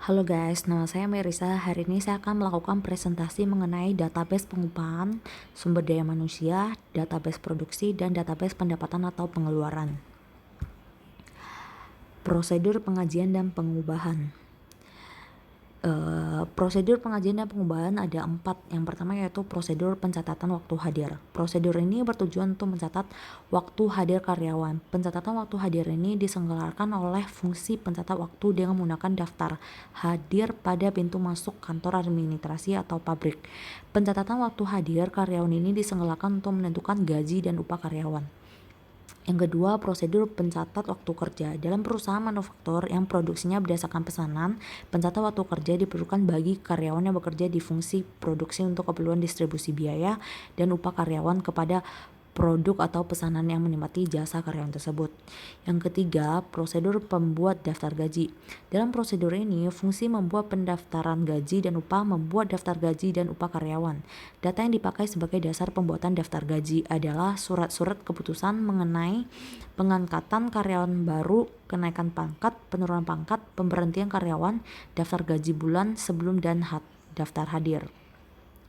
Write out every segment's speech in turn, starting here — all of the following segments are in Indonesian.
Halo guys, nama saya Merisa. Hari ini saya akan melakukan presentasi mengenai database pengupahan, sumber daya manusia, database produksi, dan database pendapatan atau pengeluaran. Prosedur pengajian dan pengubahan. Prosedur pengajian dan pengubahan ada 4. Yang pertama yaitu prosedur pencatatan waktu hadir. Prosedur ini bertujuan untuk mencatat waktu hadir karyawan. Pencatatan waktu hadir ini diselenggarakan oleh fungsi pencatat waktu dengan menggunakan daftar hadir pada pintu masuk kantor administrasi atau pabrik. Pencatatan waktu hadir karyawan ini diselenggarakan untuk menentukan gaji dan upah karyawan. Yang kedua, prosedur pencatat waktu kerja. Dalam perusahaan manufaktur yang produksinya berdasarkan pesanan, pencatat waktu kerja diperlukan bagi karyawan yang bekerja di fungsi produksi untuk keperluan distribusi biaya dan upah karyawan kepada produk atau pesanan yang menikmati jasa karyawan tersebut. Yang ketiga, prosedur pembuat daftar gaji. Dalam prosedur ini, fungsi membuat pendaftaran gaji dan upah membuat daftar gaji dan upah karyawan. Data yang dipakai sebagai dasar pembuatan daftar gaji adalah surat-surat keputusan mengenai pengangkatan karyawan baru, kenaikan pangkat, penurunan pangkat, pemberhentian karyawan, daftar gaji bulan sebelum dan daftar hadir.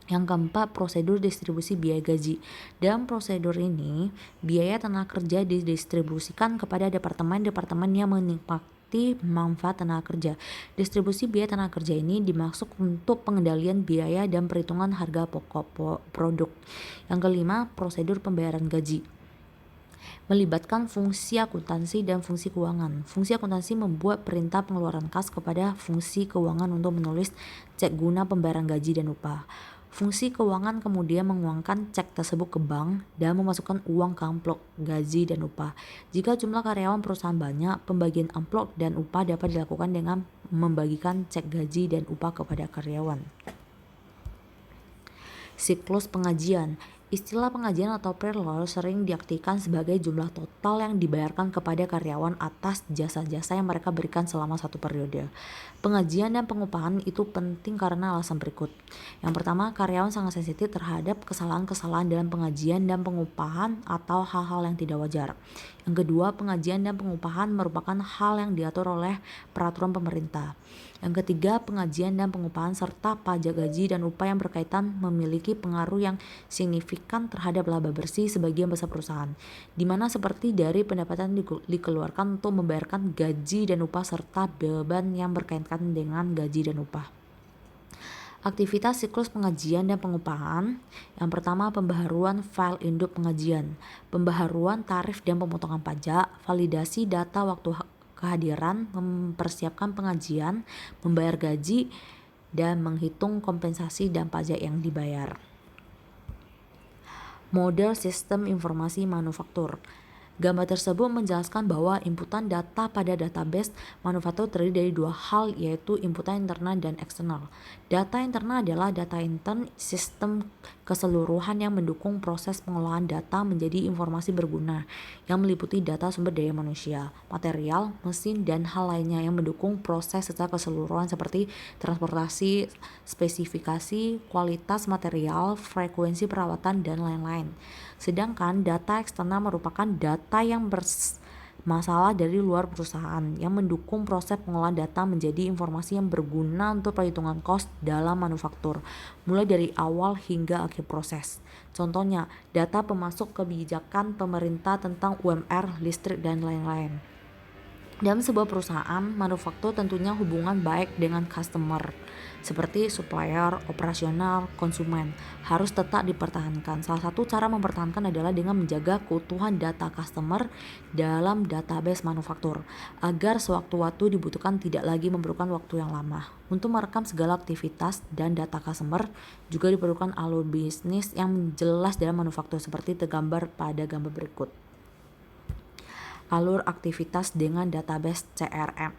Yang keempat, prosedur distribusi biaya gaji. Dalam prosedur ini, biaya tenaga kerja didistribusikan kepada departemen-departemen yang menikmati manfaat tenaga kerja. Distribusi biaya tenaga kerja ini dimaksud untuk pengendalian biaya dan perhitungan harga pokok produk. Yang kelima, prosedur pembayaran gaji. Melibatkan fungsi akuntansi dan fungsi keuangan. Fungsi akuntansi membuat perintah pengeluaran kas kepada fungsi keuangan untuk menulis cek guna pembayaran gaji dan upah. Fungsi keuangan kemudian menguangkan cek tersebut ke bank dan memasukkan uang ke amplop gaji dan upah. Jika jumlah karyawan perusahaan banyak, pembagian amplop dan upah dapat dilakukan dengan membagikan cek gaji dan upah kepada karyawan. Siklus pengajian. Istilah pengajian atau payroll sering diartikan sebagai jumlah total yang dibayarkan kepada karyawan atas jasa-jasa yang mereka berikan selama satu periode. Pengajian dan pengupahan itu penting karena alasan berikut. Yang pertama, karyawan sangat sensitif terhadap kesalahan-kesalahan dalam pengajian dan pengupahan atau hal-hal yang tidak wajar. Yang kedua, pengajian dan pengupahan merupakan hal yang diatur oleh peraturan pemerintah. Yang ketiga, pengajian dan pengupahan serta pajak gaji dan upah yang berkaitan memiliki pengaruh yang signifikan terhadap laba bersih sebagian besar perusahaan, di mana seperti dari pendapatan dikeluarkan untuk membayarkan gaji dan upah serta beban yang berkaitan dengan gaji dan upah. Aktivitas siklus pengajian dan pengupahan. Yang pertama, pembaharuan file induk pengajian, pembaharuan tarif dan pemotongan pajak, validasi data waktu kehadiran, mempersiapkan pengajian, membayar gaji, dan menghitung kompensasi dan pajak yang dibayar. Model sistem informasi manufaktur. Gambar tersebut menjelaskan bahwa inputan data pada database manufaktur terdiri dari dua hal, yaitu inputan internal dan eksternal. Data internal adalah data intern sistem keseluruhan yang mendukung proses pengolahan data menjadi informasi berguna, yang meliputi data sumber daya manusia, material, mesin, dan hal lainnya yang mendukung proses secara keseluruhan seperti transportasi, spesifikasi, kualitas material, frekuensi perawatan, dan lain-lain. Sedangkan data eksternal merupakan data yang bermasalah dari luar perusahaan yang mendukung proses pengolahan data menjadi informasi yang berguna untuk perhitungan cost dalam manufaktur, mulai dari awal hingga akhir proses. Contohnya, data pemasok kebijakan pemerintah tentang UMR, listrik, dan lain-lain. Dalam sebuah perusahaan manufaktur tentunya hubungan baik dengan customer seperti supplier, operasional, konsumen harus tetap dipertahankan. Salah satu cara mempertahankan adalah dengan menjaga keutuhan data customer dalam database manufaktur agar sewaktu-waktu dibutuhkan tidak lagi memerlukan waktu yang lama. Untuk merekam segala aktivitas dan data customer juga diperlukan alur bisnis yang jelas dalam manufaktur seperti tergambar pada gambar berikut. Alur aktivitas dengan database CRM.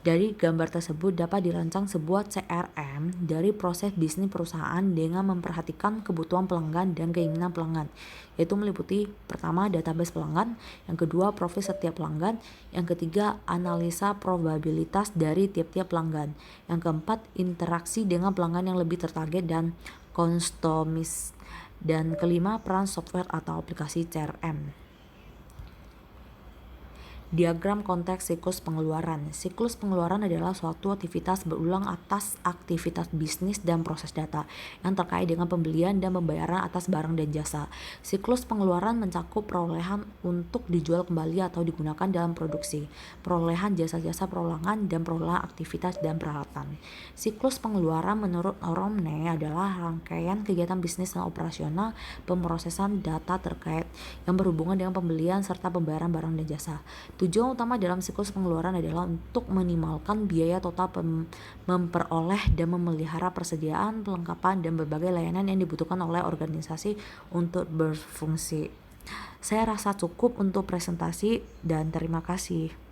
Dari gambar tersebut dapat dirancang sebuah CRM dari proses bisnis perusahaan dengan memperhatikan kebutuhan pelanggan dan keinginan pelanggan, yaitu meliputi pertama database pelanggan, yang kedua profil setiap pelanggan, yang ketiga analisa probabilitas dari tiap-tiap pelanggan, yang keempat interaksi dengan pelanggan yang lebih tertarget dan customis, dan kelima peran software atau aplikasi CRM. Diagram konteks siklus pengeluaran. Siklus pengeluaran adalah suatu aktivitas berulang atas aktivitas bisnis dan proses data yang terkait dengan pembelian dan pembayaran atas barang dan jasa. Siklus pengeluaran mencakup perolehan untuk dijual kembali atau digunakan dalam produksi, perolehan jasa-jasa perolangan, dan perolehan aktivitas dan peralatan. Siklus pengeluaran menurut Oromne adalah rangkaian kegiatan bisnis dan operasional pemrosesan data terkait yang berhubungan dengan pembelian serta pembayaran barang dan jasa. Tujuan utama dalam siklus pengeluaran adalah untuk meminimalkan biaya total memperoleh dan memelihara persediaan, pelengkapan, dan berbagai layanan yang dibutuhkan oleh organisasi untuk berfungsi. Saya rasa cukup untuk presentasi dan terima kasih.